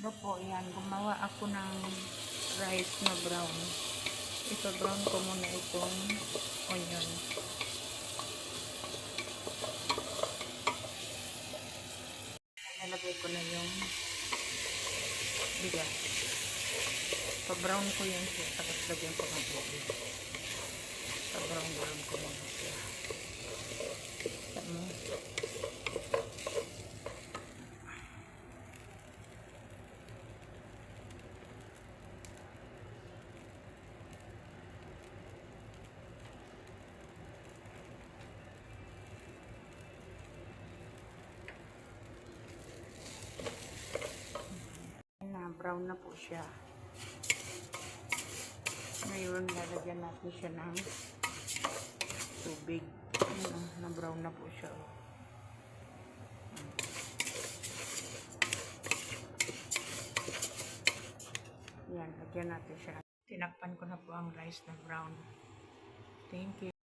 Ito po, yan. Gumawa ako ng rice na brown. Ipa-brown ko muna itong onion. Nalagay ko na yung bigas. Pa-brown ko yan siya. Tapos lagyan ko ng tubig. Pa-brown ko muna siya. Tama. Brown na po siya. Ngayon, lalagyan natin siya ng tubig. Na brown na po siya. Yan, lagyan natin siya. Tinakpan ko na po ang rice na brown. Thank you.